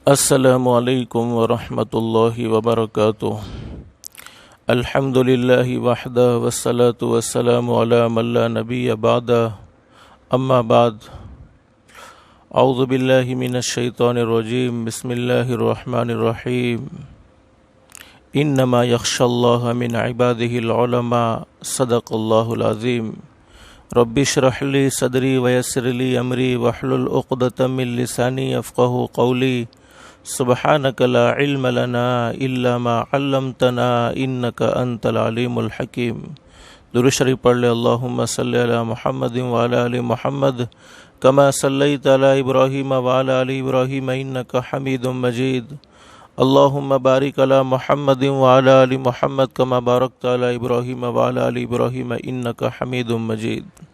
السلام علیکم ورحمۃ اللہ وبرکاتہ۔ الحمد للہ وحدہ والصلاة والسلام علی من لا نبی بعدہ، اما بعد۔ اعوذ باللہ من الشیطان الرجیم، بسم اللہ الرحمن الرحیم۔ انما یخشی اللہ من عبادہ العلماء، صدق اللہ العظیم۔ رب اشرح لی صدری ویسر لی امری واحلل عقدۃ من لسانی یفقہوا قولی۔ سبحانک لا علم لنا الا ما علمتنا انک انت العلیم الحکیم۔ درود شریف پڑھ لے۔ اللہم صلی علی محمد وعلی آل محمد کما صلیت علی ابراہیم وعلی آل ابراہیم انک حمید مجید۔ اللہم بارک علی محمد وعلی آل محمد کما بارکت علی ابراہیم وعلی آل ابراہیم انک حمید مجید۔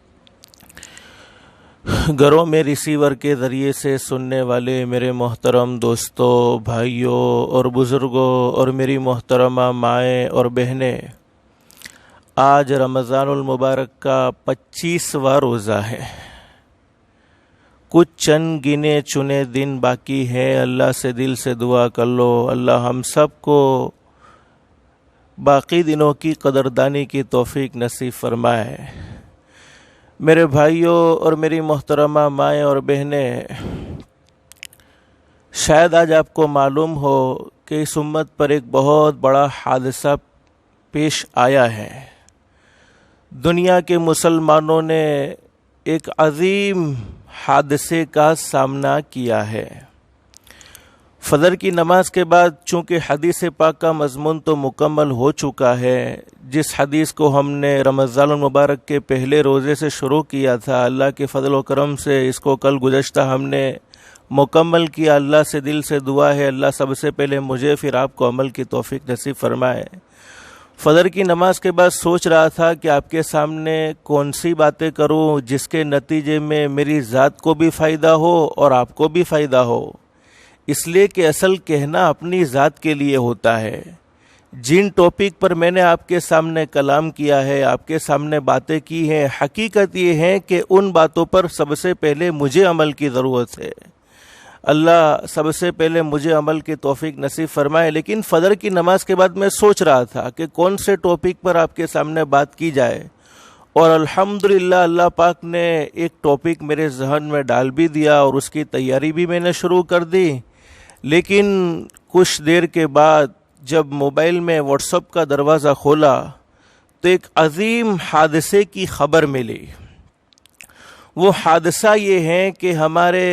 گھروں میں ریسیور کے ذریعے سے سننے والے میرے محترم دوستوں، بھائیوں اور بزرگوں اور میری محترمہ مائیں اور بہنیں، آج رمضان المبارک کا 25واں روزہ ہے۔ کچھ چند گنے چنے دن باقی ہیں۔ اللہ سے دل سے دعا کر لو، اللہ ہم سب کو باقی دنوں کی قدردانی کی توفیق نصیب فرمائے۔ میرے بھائیوں اور میری محترمہ مائیں اور بہنیں، شاید آج آپ کو معلوم ہو کہ اس امت پر ایک بہت بڑا حادثہ پیش آیا ہے۔ دنیا کے مسلمانوں نے ایک عظیم حادثے کا سامنا کیا ہے۔ فجر کی نماز کے بعد چونکہ حدیث پاک کا مضمون تو مکمل ہو چکا ہے، جس حدیث کو ہم نے رمضان المبارک کے پہلے روزے سے شروع کیا تھا، اللہ کے فضل و کرم سے اس کو کل گزشتہ ہم نے مکمل کیا۔ اللہ سے دل سے دعا ہے، اللہ سب سے پہلے مجھے پھر آپ کو عمل کی توفیق نصیب فرمائے۔ فجر کی نماز کے بعد سوچ رہا تھا کہ آپ کے سامنے کون سی باتیں کروں جس کے نتیجے میں میری ذات کو بھی فائدہ ہو اور آپ کو بھی فائدہ ہو، اس لیے کہ اصل کہنا اپنی ذات کے لیے ہوتا ہے۔ جن ٹاپک پر میں نے آپ کے سامنے کلام کیا ہے، آپ کے سامنے باتیں کی ہیں، حقیقت یہ ہے کہ ان باتوں پر سب سے پہلے مجھے عمل کی ضرورت ہے۔ اللہ سب سے پہلے مجھے عمل کی توفیق نصیب فرمائے۔ لیکن فجر کی نماز کے بعد میں سوچ رہا تھا کہ کون سے ٹاپک پر آپ کے سامنے بات کی جائے، اور الحمدللہ اللہ پاک نے ایک ٹاپک میرے ذہن میں ڈال بھی دیا اور اس کی تیاری بھی میں نے شروع کر دی۔ لیکن کچھ دیر کے بعد جب موبائل میں واٹس ایپ کا دروازہ کھولا تو ایک عظیم حادثے کی خبر ملی۔ وہ حادثہ یہ ہے کہ ہمارے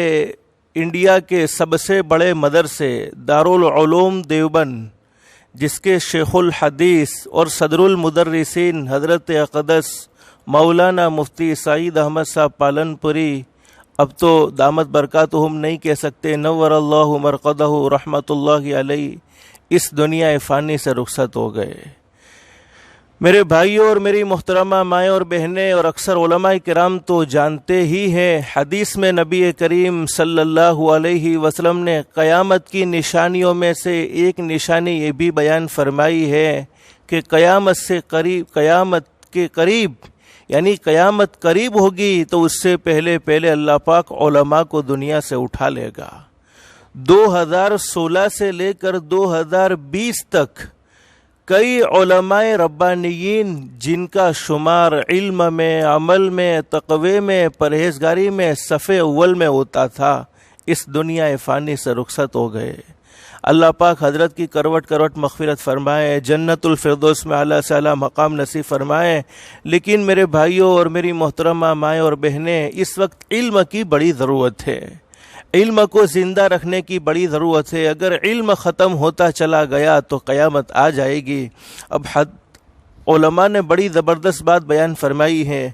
انڈیا کے سب سے بڑے مدرسے دارالعلوم دیوبند، جس کے شیخ الحدیث اور صدر المدرسین حضرت اقدس مولانا مفتی سعید احمد صاحب پالن پوری، اب تو دامت برکاتہم نہیں کہہ سکتے، نور اللہ مرقدہ رحمت اللہ علیہ، اس دنیا فانی سے رخصت ہو گئے۔ میرے بھائیوں اور میری محترمہ مائیں اور بہنیں اور اکثر علماء کرام تو جانتے ہی ہیں، حدیث میں نبی کریم صلی اللہ علیہ وسلم نے قیامت کی نشانیوں میں سے ایک نشانی یہ بھی بیان فرمائی ہے کہ قیامت کے قریب یعنی قیامت قریب ہوگی تو اس سے پہلے اللہ پاک علماء کو دنیا سے اٹھا لے گا۔ 2016 سے لے کر 2020 تک کئی علماء ربانیین جن کا شمار علم میں، عمل میں، تقوی میں، پرہیزگاری میں صف اول میں ہوتا تھا، اس دنیا فانی سے رخصت ہو گئے۔ اللہ پاک حضرت کی کروٹ کروٹ مغفرت فرمائے، جنت الفردوس میں اعلیٰ سے اعلیٰ مقام نصیب فرمائے۔ لیکن میرے بھائیوں اور میری محترمہ مائیں اور بہنیں، اس وقت علم کی بڑی ضرورت ہے، علم کو زندہ رکھنے کی بڑی ضرورت ہے۔ اگر علم ختم ہوتا چلا گیا تو قیامت آ جائے گی۔ اب علماء نے بڑی زبردست بات بیان فرمائی ہے،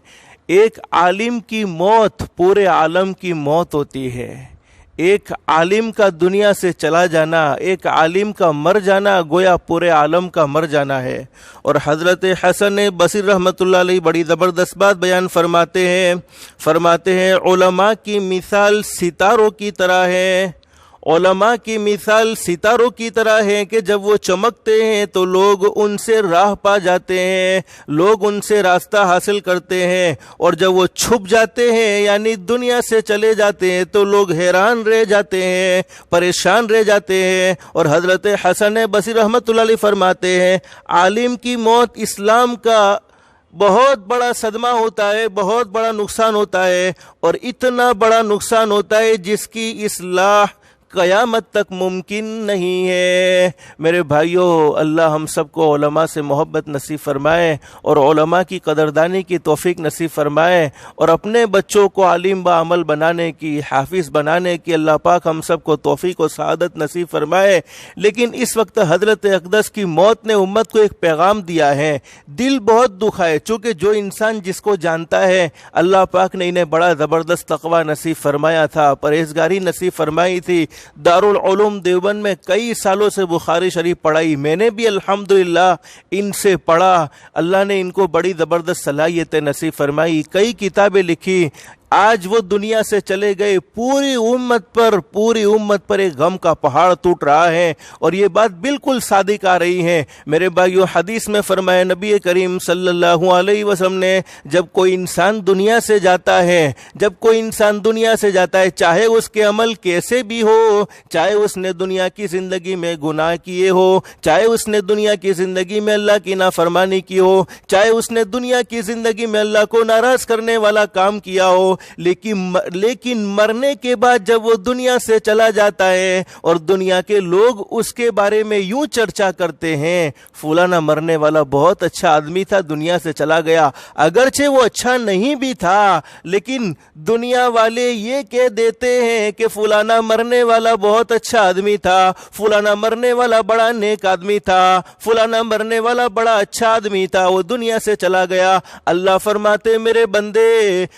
ایک عالم کی موت پورے عالم کی موت ہوتی ہے۔ ایک عالم کا دنیا سے چلا جانا، ایک عالم کا مر جانا گویا پورے عالم کا مر جانا ہے۔ اور حضرت حسن بصری رحمۃ اللہ علیہ بڑی زبردست بات بیان فرماتے ہیں علماء کی مثال ستاروں کی طرح ہے، علماء کی مثال ستاروں کی طرح ہے کہ جب وہ چمکتے ہیں تو لوگ ان سے راہ پا جاتے ہیں، لوگ ان سے راستہ حاصل کرتے ہیں، اور جب وہ چھپ جاتے ہیں یعنی دنیا سے چلے جاتے ہیں تو لوگ حیران رہ جاتے ہیں، پریشان رہ جاتے ہیں۔ اور حضرت حسن بصری رحمۃ اللہ علیہ فرماتے ہیں عالم کی موت اسلام کا بہت بڑا صدمہ ہوتا ہے، بہت بڑا نقصان ہوتا ہے، اور اتنا بڑا نقصان ہوتا ہے جس کی اصلاح قیامت تک ممکن نہیں ہے۔ میرے بھائیوں، اللہ ہم سب کو علماء سے محبت نصیب فرمائے اور علماء کی قدردانی کی توفیق نصیب فرمائے، اور اپنے بچوں کو عالم با عمل بنانے کی، حافظ بنانے کی اللہ پاک ہم سب کو توفیق و سعادت نصیب فرمائے۔ لیکن اس وقت حضرت اقدس کی موت نے امت کو ایک پیغام دیا ہے، دل بہت دکھا ہے، چونکہ جو انسان جس کو جانتا ہے اللہ پاک نے انہیں بڑا زبردست تقوی نصیب فرمایا تھا، پرہیزگاری نصیب فرمائی تھی۔ دارالعلوم دیوبند میں کئی سالوں سے بخاری شریف پڑھائی، میں نے بھی الحمدللہ ان سے پڑھا، اللہ نے ان کو بڑی زبردست صلاحیتیں نصیب فرمائی، کئی کتابیں لکھی۔ آج وہ دنیا سے چلے گئے، پوری امت پر ایک غم کا پہاڑ ٹوٹ رہا ہے، اور یہ بات بالکل صادق آ رہی ہے۔ میرے بھائیو، حدیث میں فرمایا نبی کریم صلی اللہ علیہ وسلم نے جب کوئی انسان دنیا سے جاتا ہے، چاہے اس کے عمل کیسے بھی ہو، چاہے اس نے دنیا کی زندگی میں گناہ کیے ہو، چاہے اس نے دنیا کی زندگی میں اللہ کی نافرمانی کی ہو، چاہے اس نے دنیا کی زندگی میں اللہ کو ناراض کرنے والا کام کیا ہو، لیکن مرنے کے بعد جب وہ دنیا سے چلا جاتا ہے اور دنیا کے لوگ اس کے بارے میں یوں چرچا کرتے ہیں، فلانا مرنے والا بہت اچھا آدمی تھا، دنیا سے چلا گیا، اگرچہ وہ اچھا نہیں بھی تھا، لیکن دنیا والے یہ کہہ دیتے ہیں کہ فلانا مرنے والا بہت اچھا آدمی تھا، فلانا مرنے والا بڑا نیک آدمی تھا، فلانا مرنے والا بڑا اچھا آدمی تھا، وہ دنیا سے چلا گیا۔ اللہ فرماتے میرے بندے،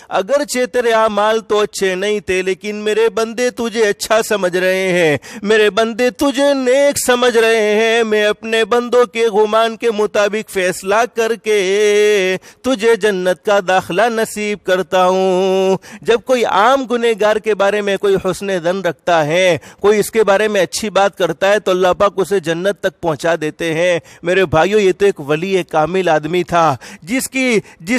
اگرچہ تیرے اعمال تو اچھے نہیں تھے، لیکن میرے بندے تجھے اچھا سمجھ رہے ہیں، میرے بندے تجھے نیک سمجھ رہے ہیں، میں اپنے بندوں کے گمان کے مطابق فیصلہ کر کے تجھے جنت کا داخلہ نصیب کرتا ہوں۔ جب کوئی عام گنہگار کے بارے میں کوئی حسن ظن رکھتا ہے، کوئی اس کے بارے میں اچھی بات کرتا ہے، تو اللہ پاک اسے جنت تک پہنچا دیتے ہیں۔ میرے بھائیو، یہ تو ایک ولی کامل آدمی تھا جس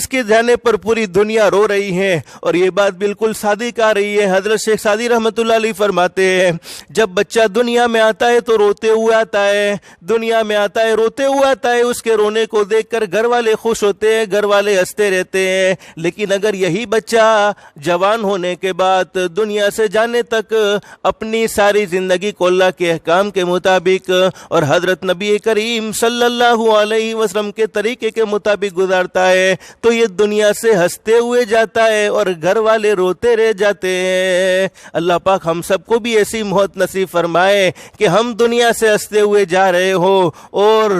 کے جانے پر پوری دنیا رو رہی ہے، اور یہ بات بالکل صادق آ رہی ہے۔ حضرت شیخ سعدی رحمۃ اللہ علیہ فرماتے ہیں جب بچہ دنیا میں آتا ہے تو روتے ہوئے آتا ہے، دنیا میں آتا ہے روتے ہوئے آتا ہے، اس کے رونے کو دیکھ کر گھر والے خوش ہوتے ہیں، گھر والے ہنستے رہتے ہیں، لیکن اگر یہی بچہ جوان ہونے کے بعد دنیا سے جانے تک اپنی ساری زندگی کو اللہ کے احکام کے مطابق اور حضرت نبی کریم صلی اللہ علیہ وسلم کے طریقے کے مطابق گزارتا ہے، تو یہ دنیا سے ہنستے ہوئے جاتا ہے اور گھر والے روتے رہ جاتے ہیں۔ اللہ پاک ہم سب کو بھی ایسی موت نصیب فرمائے کہ ہم دنیا سے ہنستے ہوئے جا رہے ہو اور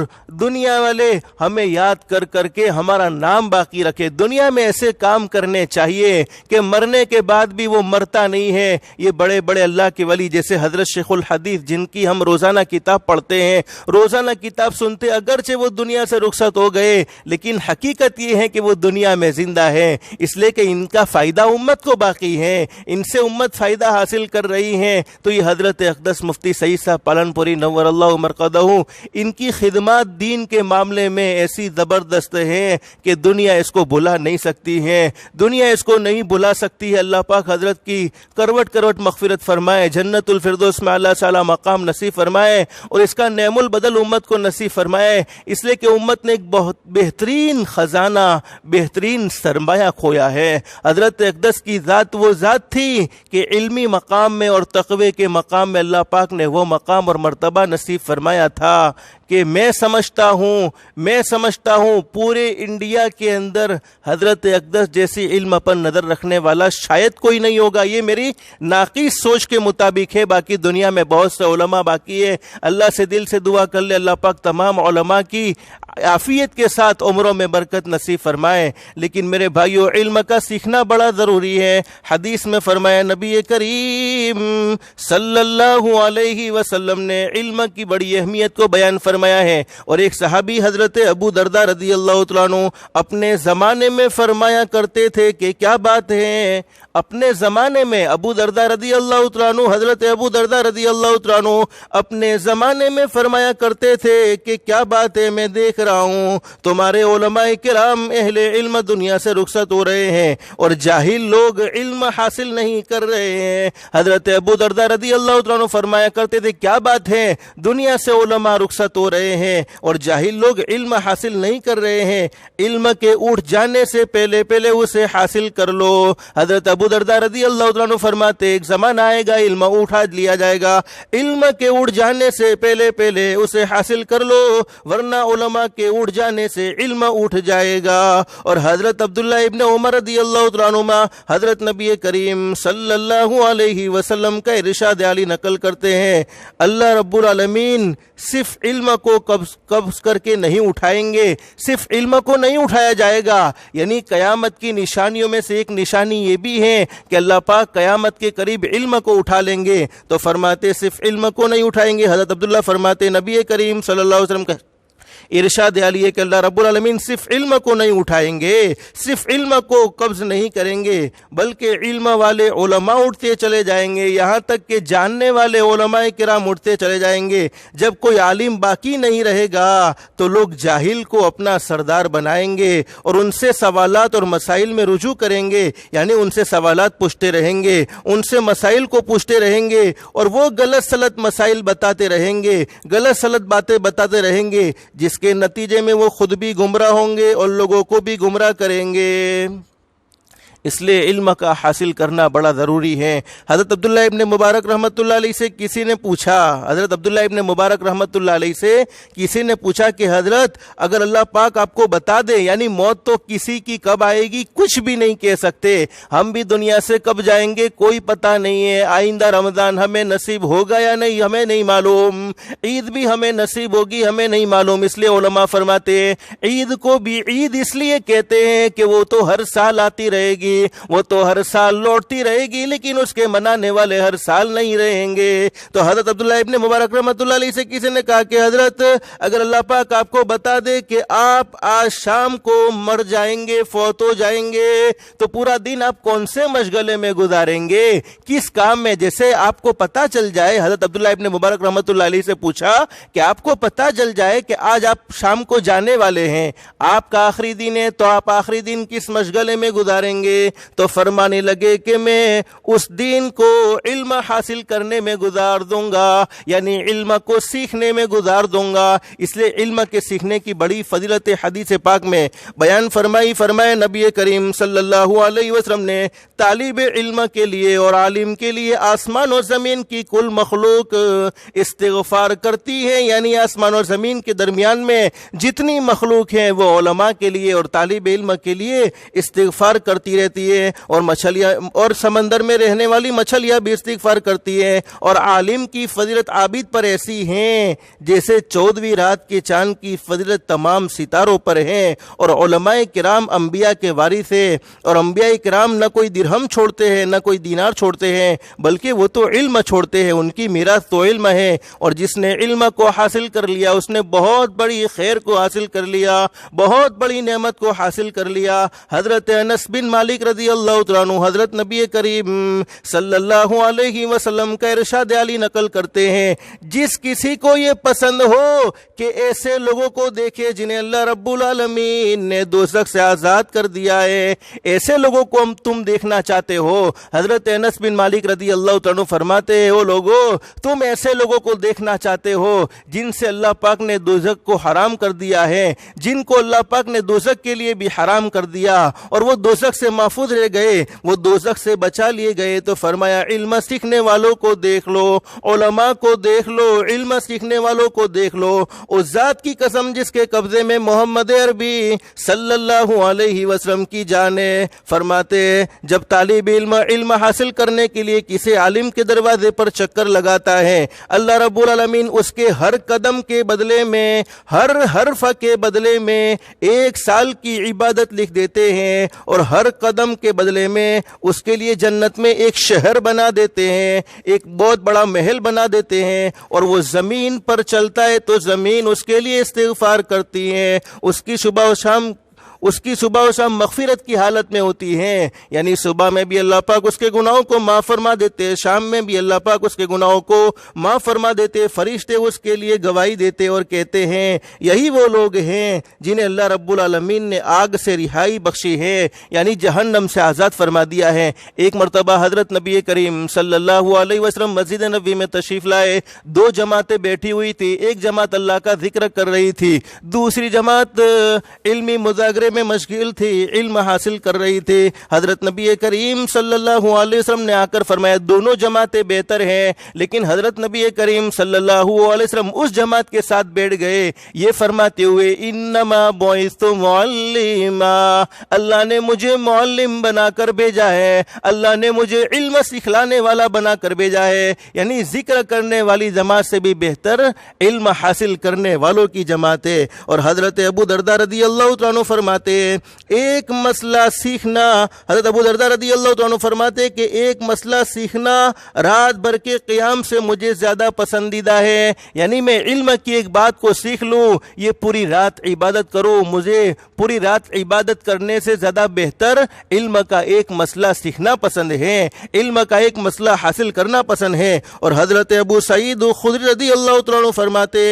دنیا والے ہمیں یاد کر کر کے ہمارا نام باقی رکھے۔ دنیا میں ایسے کام کرنے چاہیے کہ مرنے کے بعد بھی وہ مرتا نہیں ہے۔ یہ بڑے بڑے اللہ کے ولی جیسے حضرت شیخ الحدیث، جن کی ہم روزانہ کتاب پڑھتے ہیں، روزانہ کتاب سنتے، اگرچہ وہ دنیا سے رخصت ہو گئے، لیکن حقیقت یہ ہے کہ وہ دنیا میں زندہ ہے، اس لیے کہ ان کا فائدہ امت کو باقی ہے، ان سے امت فائدہ حاصل کر رہی ہے۔ تو یہ حضرت اقدس مفتی سعید صاحب پالن پوری نور اللہ مرقدہ، ان کی خدمات دین کے معاملے میں ایسی زبردست ہیں کہ دنیا اس کو بھلا نہیں سکتی ہے، دنیا اس کو نہیں بھلا سکتی ہے۔ اللہ پاک حضرت کی کروٹ کروٹ مغفرت فرمائے، جنت الفردوس میں اللہ تعالی مقام نصیب فرمائے، اور اس کا نعم البدل امت کو نصیب فرمائے، اس لیے کہ امت نے ایک بہت بہترین خزانہ، بہترین سرمایہ کھویا ہے۔ حضرت اقدس کی ذات وہ ذات تھی کہ علمی مقام میں اور تقوی کے مقام میں اللہ پاک نے وہ مقام اور مرتبہ نصیب فرمایا تھا کہ میں سمجھتا ہوں پورے انڈیا کے اندر حضرت اقدس جیسی علم پر نظر رکھنے والا شاید کوئی نہیں ہوگا۔ یہ میری ناقص سوچ کے مطابق ہے، باقی دنیا میں بہت سے علماء باقی ہے۔ اللہ سے دل سے دعا کر لے اللہ پاک تمام علماء کی عافیت کے ساتھ عمروں میں برکت نصیب فرمائے۔ لیکن میرے بھائیو، علم کا سیکھنا بڑا ضروری ہے۔ حدیث میں فرمایا نبی کریم صلی اللہ علیہ وسلم نے علم کی بڑی اہمیت کو بیان فرمایا ہے، اور ایک صحابی حضرت ابو درداء رضی اللہ تعالیٰ عنہ اپنے زمانے میں فرمایا کرتے تھے کہ کیا بات ہے، اپنے زمانے میں ابو درداء رضی اللہ تعالیٰ عنہ، حضرت ابو درداء رضی اللہ تعالیٰ عنہ اپنے زمانے میں فرمایا کرتے تھے کہ کیا بات ہے، میں دیکھ رہا ہوں تمہارے علماء کرام اہل علم دنیا سے رخصت ہو رہے ہیں اور جاہل لوگ علم حاصل نہیں کر رہے ہیں۔ حضرت ابو درداء رضی اللہ تعالیٰ عنہ فرمایا کرتے تھے کیا بات ہے، دنیا سے علماء رخصت ہو رہے ہیں اور جاہل لوگ علم حاصل نہیں کر رہے ہیں، علم کے اٹھ جانے سے پہلے اسے حاصل کر لو۔ حضرت ابو درداء رضی اللہ عنہ فرماتے ایک زمانہ آئے گا علم اٹھا لیا جائے گا، علم کے اٹھ جانے سے پہلے اسے حاصل کر لو، ورنہ علماء کے اٹھ جانے سے علم اٹھ جائے گا۔ اور حضرت عبداللہ ابن عمر رضی اللہ عنہما حضرت نبی کریم صلی اللہ علیہ وسلم کا ارشاد عالی نقل کرتے ہیں، اللہ رب العالمین صرف علم کو قبض کر کے نہیں اٹھائیں گے، صرف علم کو نہیں اٹھایا جائے گا، یعنی قیامت کی نشانیوں میں سے ایک نشانی یہ بھی ہے کہ اللہ پاک قیامت کے قریب علم کو اٹھا لیں گے۔ تو فرماتے صرف علم کو نہیں اٹھائیں گے، حضرت عبداللہ فرماتے نبی کریم صلی اللہ علیہ وسلم کا ارشاد عالی ہے کہ اللہ رب العالمین صرف علم کو نہیں اٹھائیں گے، صرف علم کو قبض نہیں کریں گے، بلکہ علم والے علماء اٹھتے چلے جائیں گے، یہاں تک کہ جاننے والے علماء کرام اٹھتے چلے جائیں گے۔ جب کوئی عالم باقی نہیں رہے گا تو لوگ جاہل کو اپنا سردار بنائیں گے اور ان سے سوالات اور مسائل میں رجوع کریں گے، یعنی ان سے سوالات پوچھتے رہیں گے، ان سے مسائل کو پوچھتے رہیں گے اور وہ غلط سلط مسائل بتاتے رہیں گے، غلط سلط باتیں بتاتے رہیں گے، جس کے نتیجے میں وہ خود بھی گمراہ ہوں گے اور لوگوں کو بھی گمراہ کریں گے۔ اس لیے علم کا حاصل کرنا بڑا ضروری ہے۔ حضرت عبداللہ ابن مبارک رحمۃ اللہ علیہ سے کسی نے پوچھا، حضرت عبداللہ ابن مبارک رحمۃ اللہ علیہ سے کسی نے پوچھا کہ حضرت اگر اللہ پاک آپ کو بتا دے، یعنی موت تو کسی کی کب آئے گی کچھ بھی نہیں کہہ سکتے، ہم بھی دنیا سے کب جائیں گے کوئی پتہ نہیں ہے، آئندہ رمضان ہمیں نصیب ہوگا یا نہیں ہمیں نہیں معلوم، عید بھی ہمیں نصیب ہوگی ہمیں نہیں معلوم۔ اس لیے علماء فرماتے ہیں عید کو بھی عید اس لیے کہتے ہیں کہ وہ تو ہر سال آتی رہے گی، وہ تو ہر سال لوٹتی رہے گی، لیکن اس کے منانے والے ہر سال نہیں رہیں گے۔ تو حضرت عبداللہ ابن مبارک رحمۃ اللہ علیہ سے کسی نے کہا کہ حضرت اگر اللہ پاک آپ کو بتا دے کہ آپ آج شام کو مر جائیں گے، فوت ہو جائیں گے، تو پورا دن آپ کون سے مشغلے میں گزاریں گے، کس کام میں؟ جیسے آپ کو پتا چل جائے، حضرت عبداللہ ابن مبارک رحمۃ اللہ علیہ سے پوچھا کہ آپ کو پتا چل جائے کہ آج آپ شام کو جانے والے ہیں، آپ کا آخری دن ہے، تو آپ آخری دن کس مشغلے میں گزاریں گے؟ تو فرمانے لگے کہ میں اس دین کو علم حاصل کرنے میں گزار دوں گا، یعنی علم کو سیکھنے میں گزار دوں گا۔ اس لیے علم کے سیکھنے کی بڑی فضیلت حدیث پاک میں بیان فرمائے نبی کریم صلی اللہ علیہ وسلم نے طالب علم کے لیے اور عالم کے لیے آسمان و زمین کی کل مخلوق استغفار کرتی ہے، یعنی آسمان اور زمین کے درمیان میں جتنی مخلوق ہیں وہ علماء کے لیے اور طالب علم کے لیے استغفار کرتی رہتی ہے، اور مچھلیاں اور سمندر میں رہنے والی مچھلیاں بھی استغفار کرتی ہیں، اور عالم کی فضیلت عابد پر ایسی ہیں جیسے 14ویں رات کے چاند کی فضیلت تمام ستاروں پر ہے۔ اور علماء کرام انبیاء کے وارث ہیں، اور انبیاء کرام نہ کوئی درہم چھوڑتے ہیں نہ کوئی دینار چھوڑتے ہیں، بلکہ وہ تو علم چھوڑتے ہیں، ان کی میراث تو علم ہے، اور جس نے علم کو حاصل کر لیا اس نے بہت بڑی خیر کو حاصل کر لیا، بہت بڑی نعمت کو حاصل کر لیا۔ حضرت انس بن مالک رضی اللہ تعالیٰ عنہ حضرت نبی کریم صلی اللہ علیہ وسلم کا ارشاد علی نقل کرتے ہیں، جس کسی کو یہ پسند ہو کہ ایسے لوگوں کو دیکھے جنہیں اللہ رب العالمین نے دوزخ سے آزاد کر دیا ہے، ایسے لوگوں کو تم دیکھنا چاہتے ہو، حضرت انس بن مالک رضی اللہ تعالیٰ عنہ فرماتے ہیں، او لوگو تم ایسے لوگوں کو دیکھنا چاہتے ہو جن سے اللہ پاک نے دوزخ کو حرام کر دیا ہے، جن کو اللہ پاک نے دوزخ کے لیے بھی حرام کر دیا اور وہ دوزخ سے محفوظ رہ گئے، وہ دوزخ سے بچا لیے گئے۔ تو فرمایا علم سیکھنے والوں کو دیکھ لو، علماء کو دیکھ لو، علم سیکھنے والوں کو دیکھ لو، اس ذات کی قسم جس کے قبضے میں محمد عربی صلی اللہ علیہ وسلم کی جان ہے۔ فرماتے جب طالب علم حاصل کرنے کے لیے کسی عالم کے دروازے پر چکر لگاتا ہے، اللہ رب العالمین اس کے ہر قدم کے بدلے میں، ہر حرف کے بدلے میں 1 سال کی عبادت لکھ دیتے ہیں، اور ہر قدم قدم کے بدلے میں اس کے لیے جنت میں ایک شہر بنا دیتے ہیں، ایک بہت بڑا محل بنا دیتے ہیں، اور وہ زمین پر چلتا ہے تو زمین اس کے لیے استغفار کرتی ہے، اس کی صبح و شام مغفرت کی حالت میں ہوتی ہیں، یعنی صبح میں بھی اللہ پاک اس کے گناہوں کو معاف فرما دیتے ہیں، شام میں بھی اللہ پاک اس کے گناہوں کو معاف فرما دیتے، فرشتے اس کے لیے گواہی دیتے اور کہتے ہیں یہی وہ لوگ ہیں جنہیں اللہ رب العالمین نے آگ سے رہائی بخشی ہے، یعنی جہنم سے آزاد فرما دیا ہے۔ ایک مرتبہ حضرت نبی کریم صلی اللہ علیہ وسلم مسجد نبوی میں تشریف لائے، دو جماعتیں بیٹھی ہوئی تھی، ایک جماعت اللہ کا ذکر کر رہی تھی، دوسری جماعت علمی مذاکرے میں مشغول تھی، علم حاصل کر رہی تھی۔ حضرت نبی کریم صلی اللہ علیہ وسلم نے آ کر فرمایا دونوں جماعتیں بہتر ہیں، لیکن حضرت نبی کریم صلی اللہ علیہ وسلم اس جماعت کے ساتھ بیٹھ گئے یہ فرماتے ہوئے انما بعثت معلما، اللہ نے مجھے معلم بنا کر بھیجا ہے، اللہ نے مجھے علم سکھلانے والا بنا کر بھیجا ہے، یعنی ذکر کرنے والی جماعت سے بھی بہتر علم حاصل کرنے والوں کی جماعت ہے۔ اور حضرت ابو درداء رضی اللہ تعالیٰ عنہ فرماتے ایک مسئلہ سیکھنا، حضرت ابو درداء رضی اللہ تعالیٰ عنہ فرماتے کہ ایک مسئلہ سیکھنا رات بھر کے قیام سے مجھے زیادہ پسندیدہ ہے، یعنی میں علم کی ایک بات کو سیکھ لوں، یہ پوری رات عبادت کروں، مجھے پوری رات عبادت کرنے سے زیادہ بہتر علم کا ایک مسئلہ سیکھنا پسند ہے، علم کا ایک مسئلہ حاصل کرنا پسند ہے۔ اور حضرت ابو سعید خدری رضی اللہ تعالیٰ عنہ فرماتے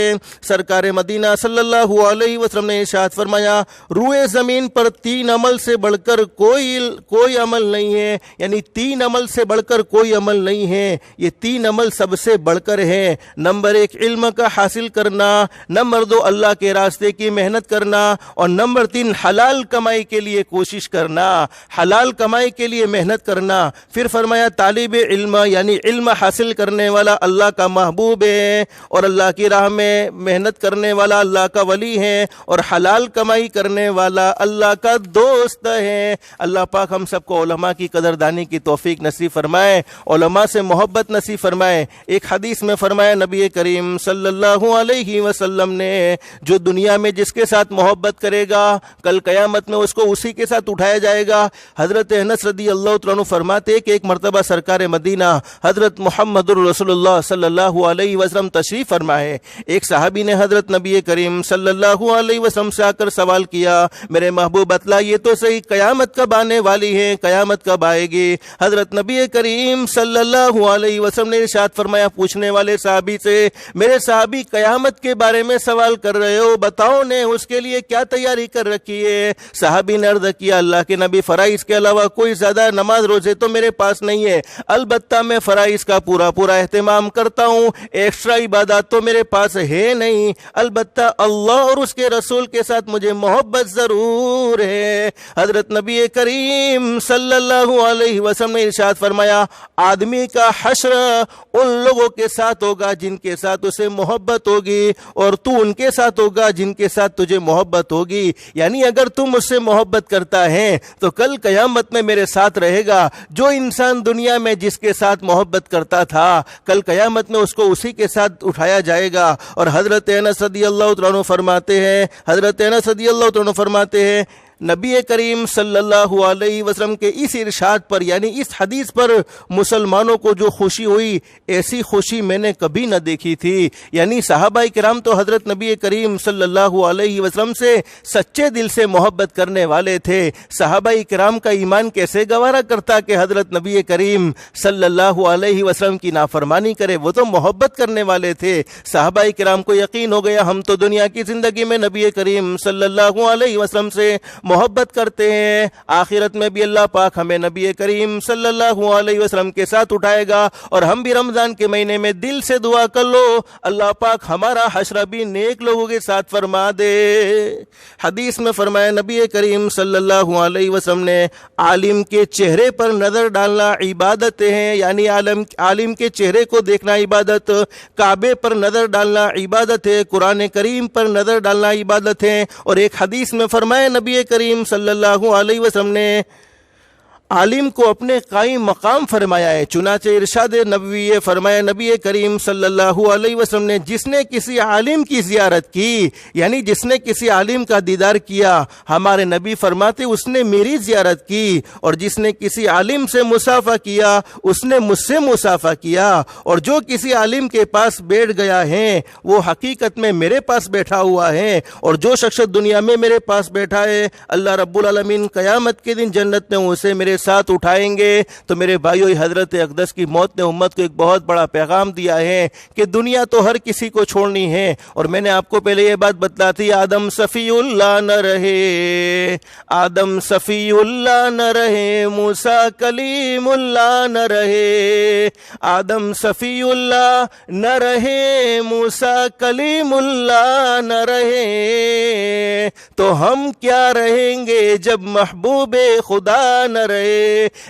سرکار مدینہ صلی اللہ علیہ وسلم نے ارشاد فرمایا روئے زمین پر 3 عمل سے بڑھ کر کوئی عمل نہیں ہے، یعنی 3 عمل سے بڑھ کر کوئی عمل نہیں ہے، یہ 3 عمل سب سے بڑھ کر ہے۔ نمبر 1 علم کا حاصل کرنا، نمبر 2 اللہ کے راستے کی محنت کرنا، اور نمبر 3 حلال کمائی کے لیے کوشش کرنا، حلال کمائی کے لیے محنت کرنا۔ پھر فرمایا طالب علم یعنی علم حاصل کرنے والا اللہ کا محبوب ہے، اور اللہ کی راہ میں محنت کرنے والا اللہ کا ولی ہے، اور حلال کمائی کرنے والا اللہ کا دوست ہے۔ اللہ پاک ہم سب کو علماء کی قدردانی کی توفیق نصیب فرمائے، علماء سے محبت نصیب فرمائے۔ ایک حدیث میں فرمایا نبی کریم صلی اللہ علیہ وسلم نے جو دنیا میں جس کے ساتھ محبت کرے گا کل قیامت میں اس کو اسی کے ساتھ اٹھایا جائے گا۔ حضرت انس رضی اللہ عنہ فرماتے کہ ایک مرتبہ سرکار مدینہ حضرت محمد رسول اللہ صلی اللہ علیہ وسلم تشریف فرمائے، ایک صحابی نے حضرت نبی کریم صلی اللہ علیہ وسلم سے آ کر سوال کیا میرے محبوب بتلا یہ تو صحیح قیامت کب آنے والی ہے، قیامت کب آئے گی؟ حضرت نبی کریم صلی اللہ علیہ وسلم نے ارشاد فرمایا پوچھنے والے صحابی سے میرے صحابی قیامت کے بارے میں سوال کر رہے ہو، بتاؤ نے اس کے لیے کیا تیاری کر رکھی ہے؟ صحابی نے عرض کیا اللہ کے نبی فرائض کے علاوہ کوئی زیادہ نماز روزے تو میرے پاس نہیں ہے، البتہ میں فرائض کا پورا اہتمام کرتا ہوں، ایکسٹرا عبادات تو میرے پاس ہے نہیں، البتہ اللہ اور اس کے رسول کے ساتھ مجھے محبت ضرور ہے۔ حضرت نبی کریم صلی اللہ علیہ وسلم نے ارشاد فرمایا آدمی کا حشر ان لوگوں کے ساتھ ہوگا جن کے ساتھ اسے محبت ہوگی، اور تو ان کے ساتھ ہوگا جن کے ساتھ تجھے محبت ہوگی، یعنی اگر تم مجھ سے محبت کرتا ہے تو کل قیامت میں میرے ساتھ رہے گا۔ جو انسان دنیا میں جس کے ساتھ محبت کرتا تھا کل قیامت میں اس کو اسی کے ساتھ اٹھایا جائے گا۔ اور حضرت انس رضی اللہ عنہ فرماتے ہیں نبی کریم صلی اللہ علیہ وسلم کے اس ارشاد پر یعنی اس حدیث پر مسلمانوں کو جو خوشی ہوئی ایسی خوشی میں نے کبھی نہ دیکھی تھی، یعنی صحابہ کرام تو حضرت نبی کریم صلی اللہ علیہ وسلم سے سچے دل سے محبت کرنے والے تھے۔ صحابہ کرام کا ایمان کیسے گوارا کرتا کہ حضرت نبی کریم صلی اللہ علیہ وسلم کی نافرمانی کرے؟ وہ تو محبت کرنے والے تھے۔ صحابہ کرام کو یقین ہو گیا ہم تو دنیا کی زندگی میں نبی کریم صلی اللہ علیہ وسلم سے محبت کرتے ہیں، آخرت میں بھی اللہ پاک ہمیں نبی کریم صلی اللہ علیہ وسلم کے ساتھ اٹھائے گا۔ اور ہم بھی رمضان کے مہینے میں دل سے دعا کر لو اللہ پاک ہمارا حشر بھی نیک لوگوں کے ساتھ فرما دے۔ حدیث میں فرمایا نبی کریم صلی اللہ علیہ وسلم نے عالم کے چہرے پر نظر ڈالنا عبادت ہے، یعنی عالم کے چہرے کو دیکھنا عبادت، کعبے پر نظر ڈالنا عبادت ہے، قرآن کریم پر نظر ڈالنا عبادت ہے۔ اور ایک حدیث میں فرمایا نبی کریم صلی اللہ علیہ وسلم نے عالم کو اپنے قائم مقام فرمایا ہے۔ چنانچہ ارشاد نبوی فرمایا نبی کریم صلی اللہ علیہ وسلم نے، جس نے کسی عالم کی زیارت کی، یعنی جس نے کسی عالم کا دیدار کیا، ہمارے نبی فرماتے اس نے میری زیارت کی، اور جس نے کسی عالم سے مصافحہ کیا اس نے مجھ سے مصافحہ کیا، اور جو کسی عالم کے پاس بیٹھ گیا ہے وہ حقیقت میں میرے پاس بیٹھا ہوا ہے، اور جو شخص دنیا میں میرے پاس بیٹھا ہے اللہ رب العالمین قیامت کے دن جنت میں اسے میرے ساتھ اٹھائیں گے۔ تو میرے بھائیو، حضرت اقدس کی موت نے امت کو ایک بہت بڑا پیغام دیا ہے کہ دنیا تو ہر کسی کو چھوڑنی ہے، اور میں نے آپ کو پہلے یہ بات بتلا تھی، آدم صفی اللہ نہ رہے، آدم صفی اللہ نہ رہے، موسیٰ کلیم اللہ نہ رہے، آدم صفی اللہ نہ رہے، موسیٰ کلیم اللہ نہ رہے، تو ہم کیا رہیں گے جب محبوب خدا نہ رہے۔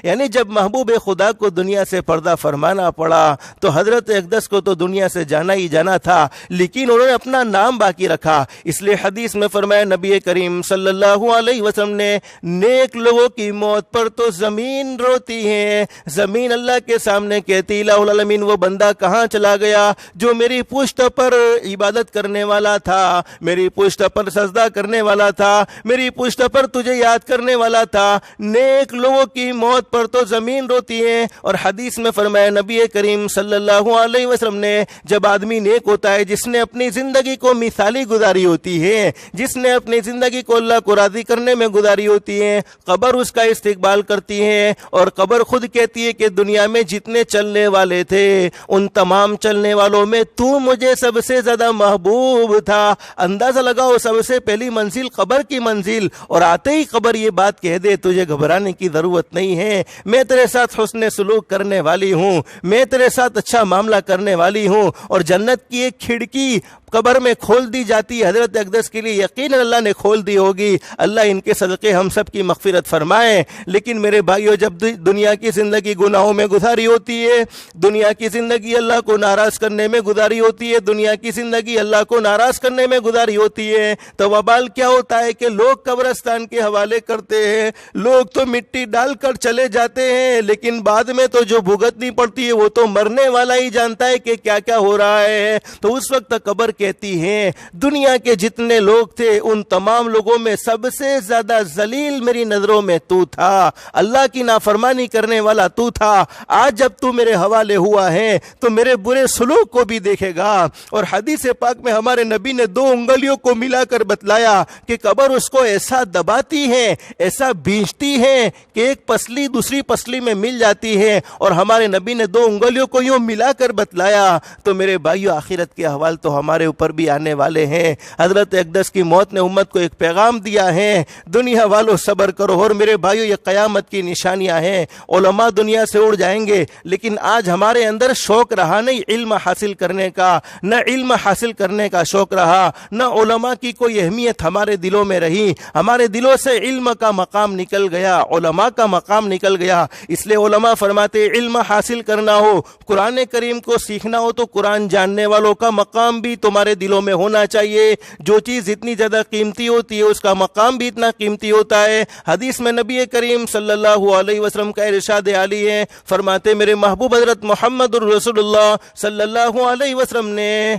یعنی جب محبوب خدا کو دنیا سے پردہ فرمانا پڑا تو حضرت اقدس کو تو دنیا سے جانا ہی جانا تھا، لیکن انہوں نے اپنا نام باقی رکھا۔ اس لیے حدیث میں فرمایا نبی کریم صلی اللہ علیہ وسلم نے، نیک لوگوں کی موت پر تو زمین روتی ہے، زمین اللہ کے سامنے کہتی الہ العالمین وہ بندہ کہاں چلا گیا جو میری پشت پر عبادت کرنے والا تھا، میری پشت پر سجدہ کرنے والا تھا، میری پشت پر تجھے یاد کرنے والا تھا۔ نیک لوگوں کی موت پر تو زمین روتی ہے۔ اور حدیث میں فرمایا نبی کریم صلی اللہ علیہ وسلم نے، جب آدمی نیک ہوتا ہے، جس نے اپنی زندگی کو مثالی گزاری ہوتی ہے، جس نے اپنی زندگی کو اللہ کو راضی کرنے میں گزاری ہوتی ہے، قبر اس کا استقبال کرتی ہے، اور قبر خود کہتی ہے کہ دنیا میں جتنے چلنے والے تھے ان تمام چلنے والوں میں تو مجھے سب سے زیادہ محبوب تھا۔ اندازہ لگاؤ، سب سے پہلی منزل قبر کی منزل، اور آتے ہی قبر یہ بات کہہ دے تجھے گھبرانے کی ضرورت نہیں ہے، میں تیرے ساتھ حسن سلوک کرنے والی ہوں، میں تیرے ساتھ اچھا معاملہ کرنے والی ہوں، اور جنت کی ایک کھڑکی قبر میں کھول دی جاتی ہے حضرت اقدس کے لیے، یقیناً اللہ نے کھول دی ہوگی۔ اللہ ان کے صدقے ہم سب کی مغفرت فرمائے۔ لیکن میرے بھائیو، جب دنیا کی زندگی گناہوں میں گزاری ہوتی ہے، دنیا کی زندگی اللہ کو ناراض کرنے میں گزاری ہوتی ہے، دنیا کی زندگی اللہ کو ناراض کرنے میں گزاری ہوتی ہے، تو وبال کیا ہوتا ہے کہ لوگ قبرستان کے حوالے کرتے ہیں، لوگ تو مٹی ڈال کر چلے جاتے ہیں، لیکن بعد میں تو جو بھگتنی پڑتی ہے وہ تو مرنے والا ہی جانتا ہے کہ کیا کیا ہو رہا ہے۔ تو اس وقت قبر کہتی ہے دنیا کے جتنے لوگ تھے ان تمام لوگوں میں سب سے زیادہ ذلیل میری نظروں میں تو تھا، اللہ کی نافرمانی کرنے والا تو تھا، آج جب تو میرے حوالے ہوا ہے تو میرے برے سلوک کو بھی دیکھے گا۔ اور حدیث پاک میں ہمارے نبی نے 2 انگلیوں کو ملا کر بتلایا کہ قبر اس کو ایسا دباتی ہے، ایسا بھینچتی ہے کہ ایک پسلی دوسری پسلی میں مل جاتی ہے، اور ہمارے نبی نے 2 انگلیوں کو یوں ملا کر بتلایا۔ تو میرے بھائیو، آخرت کے احوال تو ہمارے اوپر بھی آنے والے ہیں۔ حضرت اقدس کی موت نے امت کو ایک پیغام دیا ہے، دنیا والوں صبر کرو۔ اور میرے بھائیو، یہ قیامت کی نشانیاں ہیں، علماء دنیا سے اڑ جائیں گے، لیکن آج ہمارے اندر شوق رہا نہیں علم حاصل کرنے کا، نہ علم حاصل کرنے کا شوق رہا، نہ علماء کی کوئی اہمیت ہمارے دلوں میں رہی، ہمارے دلوں سے علم کا مقام نکل گیا، علماء کا مقام نکل گیا۔ اس لیے علماء فرماتے علم حاصل کرنا ہو، قرآن کریم کو سیکھنا ہو تو قرآن جاننے والوں کا مقام بھی تمہارے دلوں میں ہونا چاہیے۔ جو چیز اتنی زیادہ قیمتی ہوتی ہے اس کا مقام بھی اتنا قیمتی ہوتا ہے۔ حدیث میں نبی کریم صلی اللہ علیہ وسلم کا ارشاد عالی ہے، فرماتے میرے محبوب حضرت محمد الرسول اللہ صلی اللہ علیہ وسلم نے،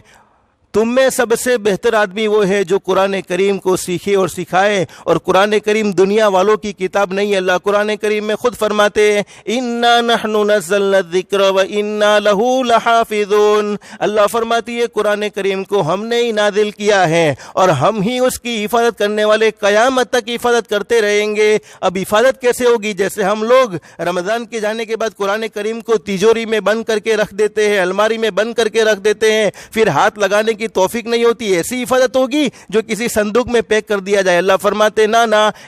تم میں سب سے بہتر آدمی وہ ہے جو قرآن کریم کو سیکھے اور سکھائے۔ اور قرآن کریم دنیا والوں کی کتاب نہیں ہے، اللہ قرآن کریم میں خود فرماتے ہیں اِنَّا نَحْنُ نَزَّلْنَا الذِّكْرَ وَإِنَّا لَهُ لَحَافِظُونَ۔ اللہ فرماتی ہے قرآن کریم کو ہم نے ہی نازل کیا ہے اور ہم ہی اس کی حفاظت کرنے والے، قیامت تک حفاظت کرتے رہیں گے۔ اب حفاظت کیسے ہوگی؟ جیسے ہم لوگ رمضان کے جانے کے بعد قرآن کریم کو تیجوری میں بند کر کے رکھ دیتے ہیں، الماری میں بند کر کے رکھ دیتے ہیں، پھر ہاتھ لگانے کی توفیق نہیں ہوتی، ایسی حفاظت ہوگی جو کسی صندوق میں پیک کر دیا جائے۔ اللہ فرماتے نا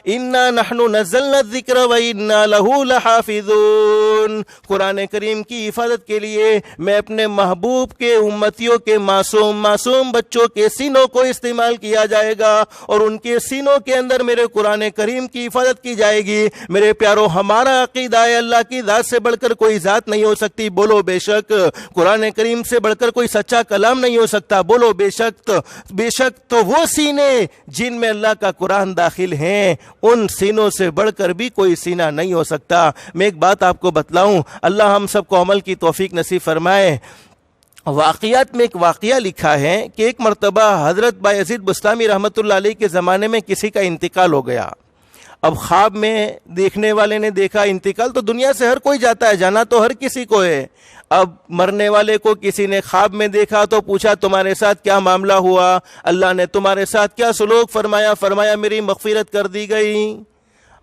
انا نحن نزلنا الذکر وانا له لحافظون۔ قرآن کریم کی حفاظت کے لیے میں اپنے محبوب کے امتیوں کے معصوم بچوں کے سینوں کو استعمال کیا جائے گا اور ان کے سینوں کے اندر میرے قرآن کریم کی حفاظت کی جائے گی۔ میرے پیارو، ہمارا عقیدہ ہے اللہ کی ذات سے بڑھ کر کوئی ذات نہیں ہو سکتی، بولو بے شک۔ قرآن کریم سے بڑھ کر کوئی سچا کلام نہیں ہو سکتا، بولو بولو بے شک تو وہ سینے جن میں اللہ کا قرآن داخل ہیں، ان سینوں سے بڑھ کر بھی کوئی سینہ نہیں ہو سکتا۔ میں ایک بات آپ کو بتلاؤں، اللہ ہم سب کو عمل کی توفیق نصیب فرمائے۔ واقعات میں ایک واقعہ لکھا ہے کہ ایک مرتبہ حضرت بایزید بسطامی رحمۃ اللہ علیہ کے زمانے میں کسی کا انتقال ہو گیا۔ اب خواب میں دیکھنے والے نے دیکھا، انتقال تو دنیا سے ہر کوئی جاتا ہے، جانا تو ہر کسی کو ہے۔ اب مرنے والے کو کسی نے خواب میں دیکھا تو پوچھا تمہارے ساتھ کیا معاملہ ہوا، اللہ نے تمہارے ساتھ کیا سلوک فرمایا؟ فرمایا میری مغفرت کر دی گئی۔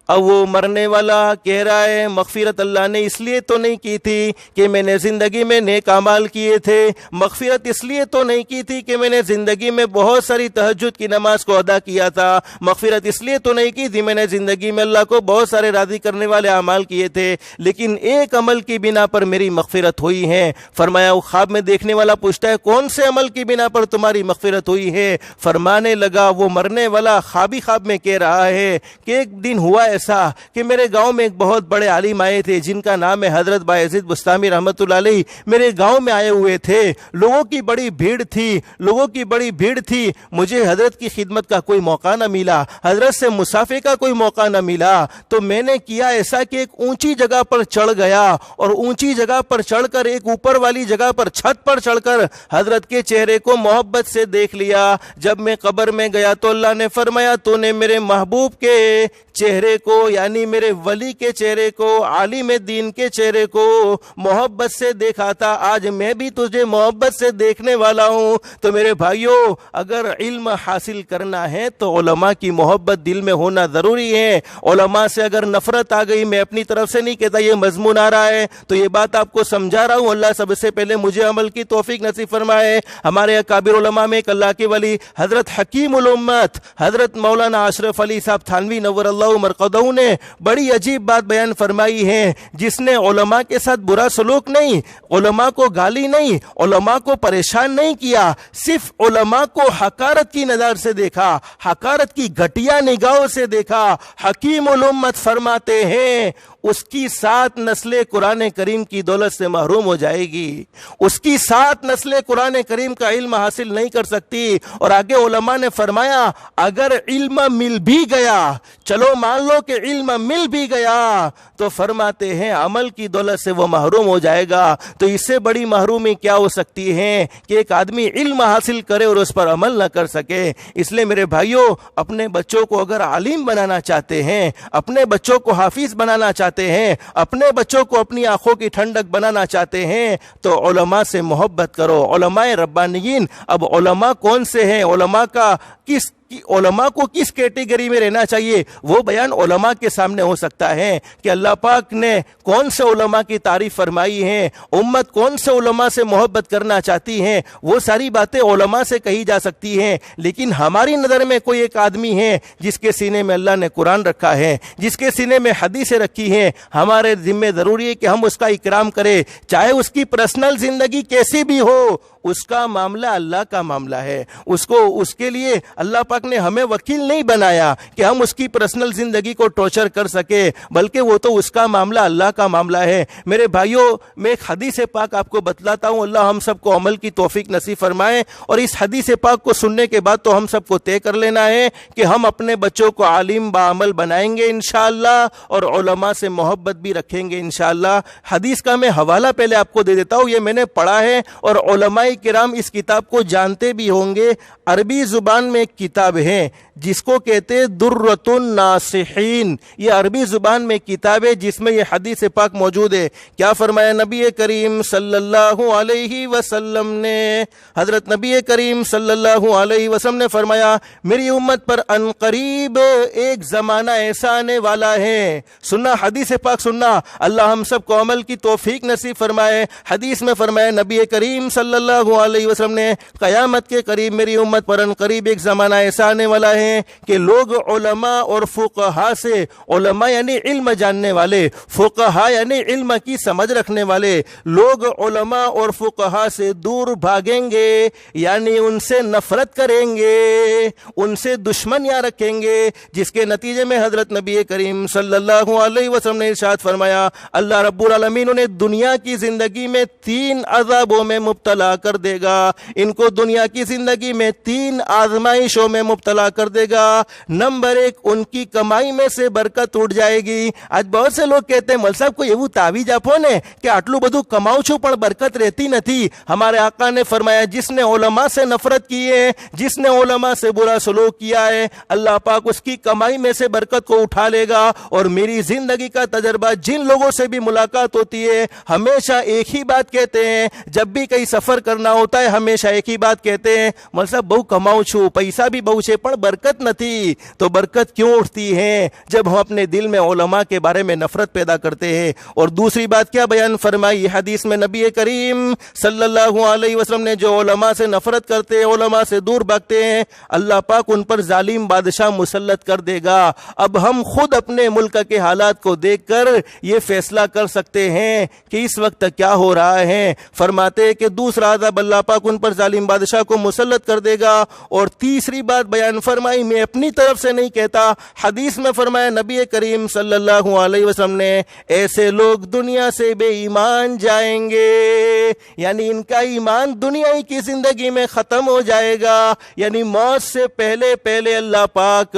اب وہ مرنے والا کہہ رہا ہے مغفرت اللہ نے اس لیے تو نہیں کی تھی کہ میں نے زندگی میں نیک اعمال کیے تھے، مغفرت اس لیے تو نہیں کی تھی کہ میں نے زندگی میں بہت ساری تہجد کی نماز کو ادا کیا تھا، مغفرت اس لیے تو نہیں کی تھی میں نے زندگی میں اللہ کو بہت سارے راضی کرنے والے اعمال کیے تھے، لیکن ایک عمل کی بنا پر میری مغفرت ہوئی ہے۔ فرمایا وہ خواب میں دیکھنے والا پوچھتا ہے کون سے عمل کی بنا پر تمہاری مغفرت ہوئی ہے؟ فرمانے لگا وہ مرنے والا خواب میں کہہ رہا ہے کہ ایک دن ہوا ایسا کہ میرے گاؤں میں ایک بہت بڑے عالم آئے تھے جن کا نام ہے حضرت بایزید بسطامی رحمۃ اللہ علیہ، میرے گاؤں میں آئے ہوئے تھے، لوگوں کی بڑی بھیڑ تھی، مجھے حضرت کی خدمت کا کوئی موقع نہ ملا، حضرت سے مصافحے کا کوئی موقع نہ ملا، تو میں نے کیا ایسا کہ ایک اونچی جگہ پر چڑھ گیا اور اونچی جگہ پر چڑھ کر ایک اوپر والی جگہ پر چھت پر چڑھ کر حضرت کے چہرے کو محبت سے دیکھ لیا۔ جب میں قبر میں گیا تو اللہ نے فرمایا تو نے میرے محبوب کے چہرے کو یعنی میرے ولی کے چہرے کو، عالم دین کے چہرے کو محبت سے دیکھا تھا، آج میں بھی تجھے محبت سے دیکھنے والا ہوں۔ تو میرے بھائیوں اگر علم حاصل کرنا ہے تو علماء کی محبت دل میں ہونا ضروری ہے۔ علماء سے اگر نفرت آ گئی، میں اپنی طرف سے نہیں کہتا یہ مضمون آ رہا ہے تو یہ بات آپ کو سمجھا رہا ہوں، اللہ سب سے پہلے مجھے عمل کی توفیق نصیب فرمائے۔ ہمارے اکابر علماء میں ایک اللہ کے ولی حضرت حکیم الامت حضرت مولانا اشرف علی صاحب تھانوی نور اللہ مرقدہ نے بڑی عجیب بات بیان فرمائی ہے، جس نے علماء کے ساتھ برا سلوک نہیں، علماء کو گالی نہیں، علماء کو پریشان نہیں کیا، صرف علماء کو حقارت کی نظر سے دیکھا، حقارت کی گھٹیا نگاہوں سے دیکھا۔ حکیم الامت فرماتے ہیں اس کی 7 نسلیں قرآن کریم کی دولت سے محروم ہو جائے گی، اس کی 7 نسلیں قرآن کریم کا علم حاصل نہیں کر سکتی۔ اور آگے علماء نے فرمایا اگر علم مل بھی گیا، چلو مان لو کہ علم مل بھی گیا، تو فرماتے ہیں عمل کی دولت سے وہ محروم ہو جائے گا۔ تو اس سے بڑی محرومی کیا ہو سکتی ہے کہ ایک آدمی علم حاصل کرے اور اس پر عمل نہ کر سکے۔ اس لیے میرے بھائیوں اپنے بچوں کو اگر عالم بنانا چاہتے ہیں، اپنے بچوں کو حافظ بنانا چاہتے ہیں، اپنے بچوں کو اپنی آنکھوں کی ٹھنڈک بنانا چاہتے ہیں تو علماء سے محبت کرو، علماء ربانیین۔ اب علماء کون سے ہیں، علماء کو کس کیٹیگری میں رہنا چاہیے، وہ بیان علماء کے سامنے ہو سکتا ہے کہ اللہ پاک نے کون سے علماء کی تعریف فرمائی ہے، امت کون سے علماء سے محبت کرنا چاہتی ہیں، وہ ساری باتیں علماء سے کہی جا سکتی ہیں۔ لیکن ہماری نظر میں کوئی ایک آدمی ہے جس کے سینے میں اللہ نے قرآن رکھا ہے، جس کے سینے میں حدیثیں رکھی ہیں، ہمارے ذمہ ضروری ہے کہ ہم اس کا اکرام کریں، چاہے اس کی پرسنل زندگی کیسی بھی ہو، اس کا معاملہ اللہ کا معاملہ ہے، اس کے لیے اللہ پاک نے ہمیں وکیل نہیں بنایا کہ ہم اس کی پرسنل زندگی کو ٹارچر کر سکے، بلکہ وہ تو اس کا معاملہ اللہ کا معاملہ ہے۔ میرے بھائیوں میں ایک حدیث پاک آپ کو بتلاتا ہوں، اللہ ہم سب کو عمل کی توفیق نصیب فرمائے۔ اور اس حدیث پاک کو سننے کے بعد تو ہم سب کو طے کر لینا ہے کہ ہم اپنے بچوں کو عالم باعمل بنائیں گے انشاءاللہ، اور علماء سے محبت بھی رکھیں گے انشاءاللہ۔ حدیث کا میں حوالہ پہلے آپ کو دے دیتا ہوں، یہ میں نے پڑھا ہے اور علماء کرام اس کتاب کو جانتے بھی ہوں گے۔ عربی زبان میں ایک کتاب ہے جس کو کہتے درۃ الناصحین، یہ عربی زبان میں کتاب ہے جس میں یہ حدیث پاک موجود ہے۔ کیا فرمایا نبی کریم صلی اللہ علیہ وسلم نے، حضرت نبی کریم صلی اللہ علیہ وسلم نے فرمایا میری امت پر ان قریب ایک زمانہ ایسا آنے والا ہے۔ سننا حدیث پاک سننا، اللہ ہم سب کو عمل کی توفیق نصیب فرمائے۔ حدیث میں فرمایا نبی کریم صلی اللہ علیہ وسلم نے قیامت کے قریب میری امت پر ان قریب ایک زمانہ ایسا آنے والا ہے ہیں کہ لوگ علماء اور فقہا سے، علماء یعنی علم جاننے والے، فقہا یعنی علم کی سمجھ رکھنے والے، لوگ علماء اور فقہا سے دور بھاگیں گے، یعنی ان سے نفرت کریں گے، ان سے دشمنیاں رکھیں گے، جس کے نتیجے میں حضرت نبی کریم صلی اللہ علیہ وسلم نے ارشاد فرمایا اللہ رب العالمین انہیں دنیا کی زندگی میں 3 عذابوں میں مبتلا کر دے گا، ان کو دنیا کی زندگی میں 3 آزمائشوں میں مبتلا کر دے گا۔ نمبر 1، ان کی کمائی میں سے برکت اٹھ جائے گی۔ آج بہت سے لوگ کہتے ہیں مول صاحب کو એવું તાવીજ આપો ને کہ આટલું બધું કમાઉં છું પણ બરકત રહેતી નથી۔ ہمارے آقا نے فرمایا جس نے علماء سے نفرت کی ہے، جس نے علماء سے برا سلوک کیا ہے، اللہ پاک اس کی کمائی میں سے برکت کو اٹھا لے گا۔ اور میری زندگی کا تجربہ، جن لوگوں سے بھی ملاقات ہوتی ہے ہمیشہ ایک ہی بات کہتے ہیں، جب بھی کہیں سفر کرنا ہوتا ہے ہمیشہ ایک ہی بات کہتے ہیں مول صاحب بہو کماؤں چھو، پیسہ بھی بہو چھے پر برکت نتھی۔ تو برکت کیوں اٹھتی ہے؟ جب ہم اپنے دل میں علماء کے بارے میں نفرت پیدا کرتے ہیں۔ اور دوسری بات کیا بیان فرمائی حدیث میں نبی کریم صلی اللہ علیہ وسلم نے، جو علماء سے نفرت کرتے ہیں، علماء سے دور بھاگتے ہیں، اللہ پاک ان پر ظالم بادشاہ مسلط کر دے گا۔ اب ہم خود اپنے ملک کے حالات کو دیکھ کر یہ فیصلہ کر سکتے ہیں کہ اس وقت کیا ہو رہا ہے۔ فرماتے ہیں کہ دوسرا عذاب اللہ پاک ان پر ظالم بادشاہ کو مسلط کر دے گا۔ اور تیسری بات بیان فرمائی، میں اپنی طرف سے نہیں کہتا، حدیث میں فرمایا نبی کریم صلی اللہ علیہ وسلم نے، ایسے لوگ دنیا سے بے ایمان جائیں گے، یعنی ان کا ایمان دنیا کی زندگی میں ختم ہو جائے گا، یعنی موت سے پہلے پہلے اللہ پاک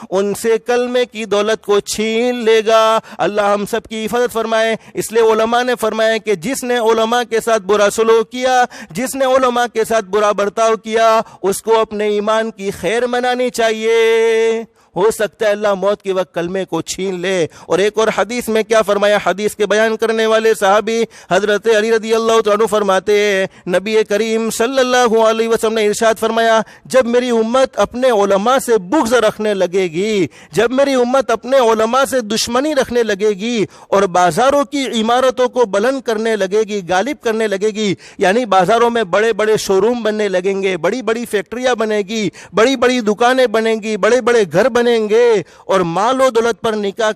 ان سے کلمے کی دولت کو چھین لے گا۔ اللہ ہم سب کی حفاظت فرمائے۔ اس لیے علماء نے فرمایا کہ جس نے علماء کے ساتھ برا سلوک کیا، جس نے علماء کے ساتھ برا برتاؤ کیا، اس کو اپنے ایمان کی خیر منانی چاہیے۔ ہو سکتا ہے اللہ موت کے وقت کلمے کو چھین لے۔ اور ایک اور حدیث میں کیا فرمایا، حدیث کے بیان کرنے والے صحابی حضرت علی رضی اللہ عنہ فرماتے ہیں نبی کریم صلی اللہ علیہ وسلم نے ارشاد فرمایا جب میری امت اپنے علماء سے بغض رکھنے لگے گی، جب میری امت اپنے علماء سے دشمنی رکھنے لگے گی اور بازاروں کی عمارتوں کو بلند کرنے لگے گی، غالب کرنے لگے گی، یعنی بازاروں میں بڑے بڑے شو روم بننے لگیں گے، بڑی بڑی فیکٹریاں بنے گی، بڑی بڑی دکانیں بنیں گی، بڑے بڑے گھر بنیں گے، اور مال و دولت پر نکاح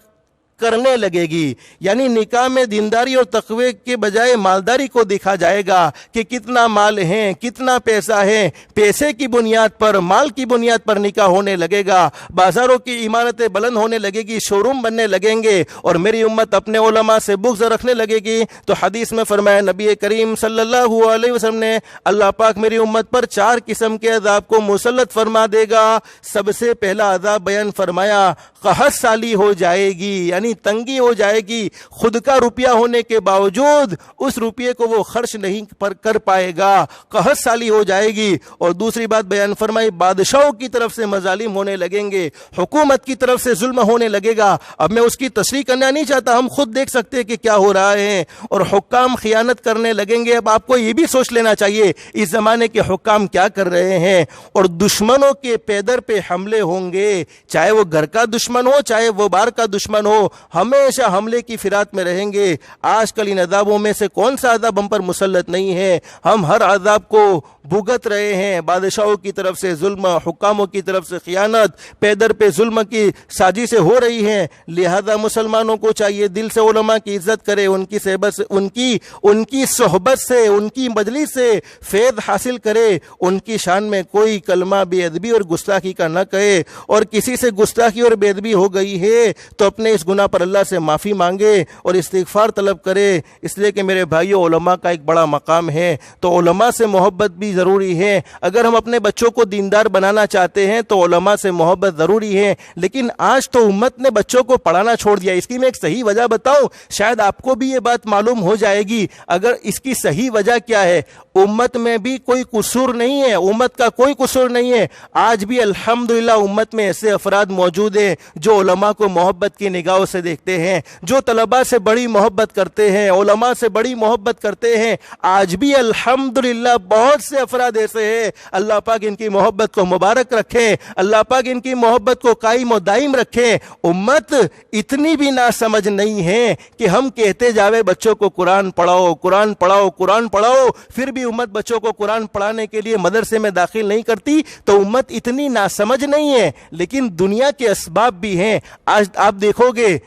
کرنے لگے گی، یعنی نکاح میں دینداری اور تقوی کے بجائے مالداری کو دیکھا جائے گا کہ کتنا مال ہے، کتنا پیسہ ہے، پیسے کی بنیاد پر، مال کی بنیاد پر نکاح ہونے لگے گا، بازاروں کی عمارتیں بلند ہونے لگے گی، شو روم بننے لگیں گے، اور میری امت اپنے علماء سے بغض رکھنے لگے گی۔ تو حدیث میں فرمایا نبی کریم صلی اللہ علیہ وسلم نے، اللہ پاک میری امت پر 4 قسم کے عذاب کو مسلط فرما دے گا۔ سب سے پہلا عذاب بیان فرمایا قحط سالی ہو جائے گی، یعنی تنگی ہو جائے گی، خود کا روپیہ ہونے کے باوجود اس روپیے کو وہ خرچ نہیں کر پائے گا، قحط سالی ہو جائے گی۔ اور دوسری بات بیان فرمائی بادشاہوں کی طرف سے مظالم ہونے لگیں گے، حکومت کی طرف سے ظلم ہونے لگے گا۔ اب میں اس کی تشریح کرنا نہیں چاہتا، ہم خود دیکھ سکتے کہ کیا ہو رہا ہے، اور حکام خیانت کرنے لگیں گے۔ اب آپ کو یہ بھی سوچ لینا چاہیے اس زمانے کے حکام کیا کر رہے ہیں، اور دشمنوں کے پیدر پہ حملے ہوں گے، چاہے وہ گھر کا دشمن ہو چاہے وہ باہر کا دشمن ہو، ہمیشہ حملے کی فراق میں رہیں گے۔ آج کل ان عذابوں میں سے کون سا عذاب ہم پر مسلط نہیں ہے؟ ہم ہر عذاب کو بھگت رہے ہیں، بادشاہوں کی طرف سے ظلم، حکاموں کی طرف سے خیانت، پیدر پہ ظلم کی سازشیں ہو رہی ہیں۔ لہذا مسلمانوں کو چاہیے دل سے علماء کی عزت کرے، ان کی صحبت سے، ان کی صحبت سے، ان کی مجلس سے فیض حاصل کرے، ان کی شان میں کوئی کلمہ بے ادبی اور گستاخی کا نہ کہے، اور کسی سے گستاخی اور بے ادبی ہو گئی ہے تو اپنے اس گناہ پر اللہ سے معافی مانگے اور استغفار طلب کرے۔ اس لیے کہ میرے بھائیو علماء کا ایک بڑا مقام ہے، تو علماء سے محبت بھی ضروری ہے۔ اگر ہم اپنے بچوں کو دیندار بنانا چاہتے ہیں تو علماء سے محبت ضروری ہے، لیکن آج تو امت نے بچوں کو پڑھانا چھوڑ دیا۔ اس کی میں ایک صحیح وجہ بتاؤں، شاید آپ کو بھی یہ بات معلوم ہو جائے گی۔ اگر اس کی صحیح وجہ کیا ہے، امت میں بھی کوئی قصور نہیں ہے، امت کا کوئی قصور نہیں ہے۔ آج بھی الحمدللہ امت میں ایسے افراد موجود ہیں جو علماء کو محبت کی نگاہوں سے سے دیکھتے ہیں, جو طلباء سے بڑی محبت کرتے ہیں, علماء سے بڑی محبت کرتے ہیں, آج بھی الحمدللہ بہت سے افراد ایسے ہیں. اللہ پاک ان کی محبت کو مبارک رکھیں, اللہ پاک ان کی محبت کو قائم و دائم رکھیں. امت اتنی بھی ناسمجھ نہیں ہے کہ ہم کہتے جاوے بچوں کو قرآن پڑھاؤ, قرآن پڑھاؤ, قرآن پڑھاؤ, پھر بھی امت بچوں کو قرآن پڑھانے کے لیے مدرسے میں داخل نہیں کرتی. تو امت اتنی ناسمجھ نہیں ہے, لیکن دنیا کے اسباب بھی ہیں. آج آپ دیکھو گے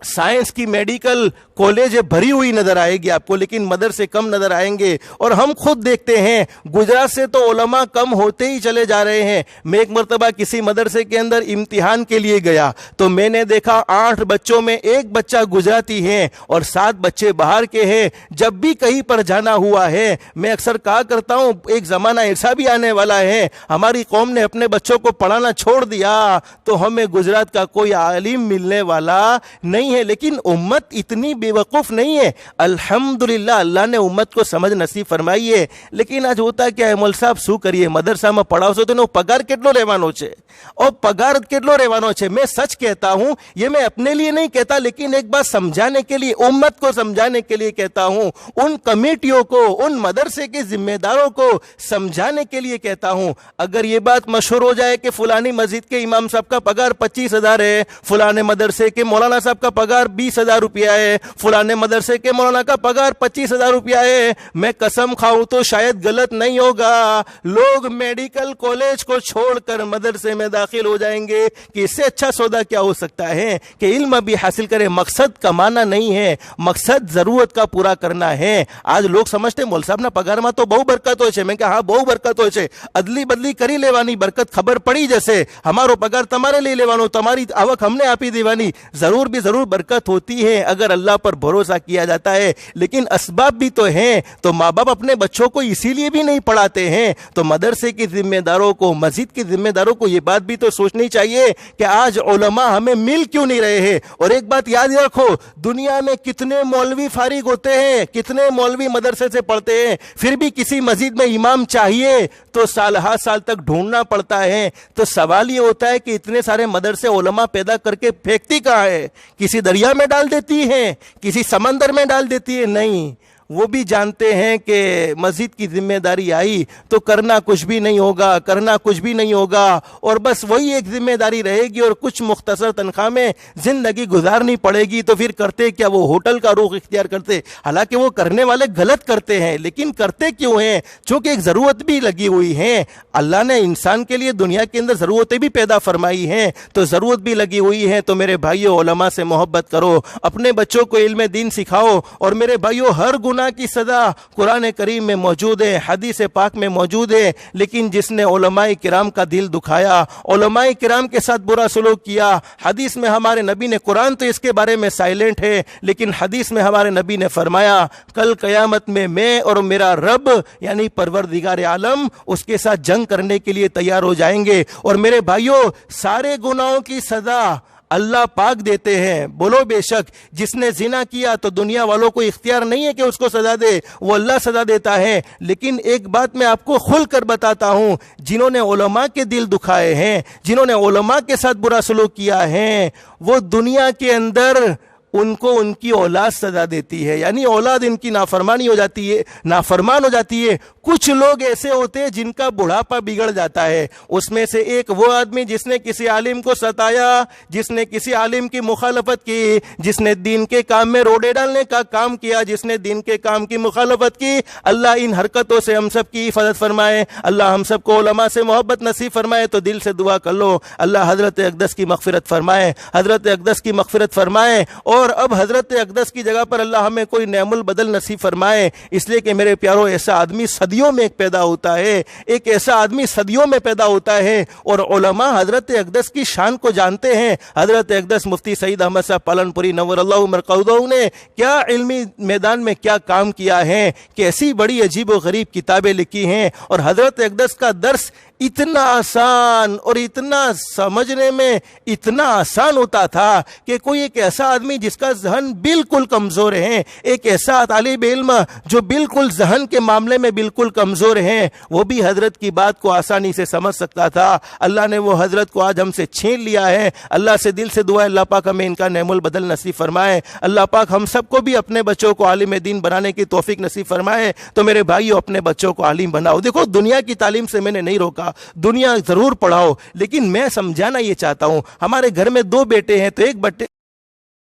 سائنس کی میڈیکل کالج بھری ہوئی نظر آئے گی آپ کو, لیکن مدرسے کم نظر آئیں گے. اور ہم خود دیکھتے ہیں گجرات سے تو علماء کم ہوتے ہی چلے جا رہے ہیں. میں ایک مرتبہ کسی مدرسے کے اندر امتحان کے لیے گیا تو میں نے دیکھا 8 بچوں میں 1 بچہ گجراتی ہے اور 7 بچے باہر کے ہیں. جب بھی کہیں پر جانا ہوا ہے میں اکثر کہا کرتا ہوں ایک زمانہ ایسا بھی آنے والا ہے ہماری قوم نے اپنے بچوں کو پڑھانا چھوڑ دیا تو ہمیں گجرات کا کوئی عالم ملنے والا نہیں ہے. لیکن امت اتنی بے وقوف نہیں ہے. الحمدللہ اللہ نے امت کو سمجھ نصیب فرمائی ہے. لیکن آج ہوتا کیا ہے, مول صاحب શું કરીએ મદરસામાં પઢાવશો તો એનો પગાર કેટલો રહેવાનો છે اور પગાર કેટલો રહેવાનો છે. میں سچ کہتا ہوں, یہ میں اپنے لیے نہیں کہتا لیکن ایک بات سمجھانے کے لیے, امت کو سمجھانے کے لیے کہتا ہوں, ان کمیٹیوں کو, ان مدرسے کے ذمہ داروں کو سمجھانے کے لیے کہتا ہوں. اگر یہ بات مشہور ہو جائے کہ فلانی مسجد کے امام صاحب کا پگار 25,000 ہے, فلانے مدرسے کے مولانا صاحب کا پگار 20,000 روپیہ ہے, فلانے مدرسے کے مولانا کا پگار 25,000 روپیہ ہے, میں قسم کھاؤں تو شاید غلط نہیں ہوگا, لوگ میڈیکل کالج کو چھوڑ کر مدرسے میں داخل ہو جائیں گے کہ اس سے اچھا سودا کیا ہو سکتا ہے کہ علم بھی حاصل کرے. مقصد کمانا نہیں ہے, مقصد ضرورت کا پورا کرنا ہے. آج لوگ سمجھتے مول صاحب نا پگار میں تو بہو برکت ہوئے છે. میں کہا ہاں بہو برکت ہوئے છે, અદલી બદલી કરી લેવાની, બરકત ખબર પડી જશે. ہمارو پگار تمہارے لے لیوانو, تمہاری આવક ہم نے આપી દેવાની. ضرور بھی ضرور برکت ہوتی ہے اگر اللہ پر بھروسہ کیا جاتا ہے, لیکن اسباب بھی تو ہیں. تو ماں باپ اپنے بچوں کو اسی لیے بھی نہیں پڑھاتے ہیں. تو مدرسے کے ذمہ داروں کو, مسجد کے ذمہ داروں کو یہ بات بھی تو سوچنی چاہیے کہ آج علماء ہمیں مل کیوں نہیں رہے ہیں. اور ایک بات یاد رکھو, دنیا میں کتنے مولوی فارغ ہوتے ہیں, کتنے مولوی مدرسے سے پڑھتے ہیں, پھر بھی کسی مسجد میں امام چاہیے تو سال ہر سال تک ڈھونڈنا پڑتا ہے. تو سوال یہ ہوتا ہے کہ اتنے سارے مدرسے علماء پیدا کر کے پھینکتی کہاں ہے؟ کسی دریا میں ڈال دیتی ہیں, کسی سمندر میں ڈال دیتی ہے؟ نہیں, وہ بھی جانتے ہیں کہ مسجد کی ذمہ داری آئی تو کرنا کچھ بھی نہیں ہوگا, کرنا کچھ بھی نہیں ہوگا, اور بس وہی ایک ذمہ داری رہے گی اور کچھ مختصر تنخواہ میں زندگی گزارنی پڑے گی. تو پھر کرتے کیا, وہ ہوٹل کا رخ اختیار کرتے. حالانکہ وہ کرنے والے غلط کرتے ہیں, لیکن کرتے کیوں ہیں؟ چونکہ ایک ضرورت بھی لگی ہوئی ہے. اللہ نے انسان کے لیے دنیا کے اندر ضرورتیں بھی پیدا فرمائی ہیں, تو ضرورت بھی لگی ہوئی ہے. تو میرے بھائیو, علماء سے محبت کرو, اپنے بچوں کو علم دین سکھاؤ. اور میرے بھائیو, ہر گناہ کی سزا قرآن کریم میں موجود ہے, حدیث پاک میں موجود ہے. لیکن جس نے علماء کرام کا دل دکھایا, علماء کرام کے ساتھ برا سلوک کیا, حدیث میں ہمارے نبی نے, قرآن تو اس کے بارے میں سائلنٹ ہے, لیکن حدیث میں ہمارے نبی نے فرمایا کل قیامت میں اور میرا رب یعنی پروردگار عالم اس کے ساتھ جنگ کرنے کے لیے تیار ہو جائیں گے. اور میرے بھائیوں, سارے گناہوں کی سزا اللہ پاک دیتے ہیں. بولو بے شک, جس نے زنا کیا تو دنیا والوں کو اختیار نہیں ہے کہ اس کو سزا دے, وہ اللہ سزا دیتا ہے. لیکن ایک بات میں آپ کو کھل کر بتاتا ہوں, جنہوں نے علماء کے دل دکھائے ہیں, جنہوں نے علماء کے ساتھ برا سلوک کیا ہے, وہ دنیا کے اندر ان کو ان کی اولاد سزا دیتی ہے, یعنی اولاد ان کی نافرمانی ہو جاتی ہے, نافرمان ہو جاتی ہے. کچھ لوگ ایسے ہوتے ہیں جن کا بڑھاپا بگڑ جاتا ہے. اس میں سے ایک وہ آدمی جس نے کسی عالم کو ستایا, جس نے کسی عالم کی مخالفت کی, جس نے دین کے کام میں روڑے ڈالنے کا کام کیا, جس نے دین کے کام کی مخالفت کی. اللہ ان حرکتوں سے ہم سب کی حفاظت فرمائے, اللہ ہم سب کو علماء سے محبت نصیب فرمائے. تو دل سے دعا کر لو, اللہ حضرت اقدس کی مغفرت فرمائے, حضرت اقدس کی مغفرت فرمائے. اور اب حضرت اقدس کی جگہ پر اللہ ہمیں کوئی نعم البدل نصیب فرمائے. اس لیے کہ میرے پیاروں, ایسا آدمی صدیوں میں ایک پیدا ہوتا ہے, ایک ایسا آدمی صدیوں میں پیدا ہوتا ہے. اور علماء حضرت اقدس کی شان کو جانتے ہیں. حضرت اقدس مفتی سعید احمد صاحب پالن پوری نور اللہ مرقدہ نے کیا علمی میدان میں کیا کام کیا ہے, کیسی بڑی عجیب و غریب کتابیں لکھی ہیں. اور حضرت اقدس کا درس اتنا آسان اور اتنا سمجھنے میں اتنا آسان ہوتا تھا کہ کوئی ایک ایسا آدمی جس جس کا ذہن بالکل کمزور ہے، ایک ایسا طالب علم جو بالکل ذہن کے معاملے میں بالکل کمزور ہیں، وہ بھی حضرت کی بات کو آسانی سے سمجھ سکتا تھا۔ اللہ نے وہ حضرت کو آج ہم سے چھین لیا ہے۔ اللہ سے دل سے دعا ہے اللہ پاک ہمیں ان کا نعم البدل نصیب فرمائے، اللہ پاک ہم سب کو بھی اپنے بچوں کو عالم دین بنانے کی توفیق نصیب فرمائے۔ تو میرے بھائیو، اپنے بچوں کو عالم بناؤ۔ دیکھو، دنیا کی تعلیم سے میں نے نہیں روکا، دنیا ضرور پڑھاؤ، لیکن میں سمجھانا یہ چاہتا ہوں، ہمارے گھر میں 2 بیٹے ہیں تو ایک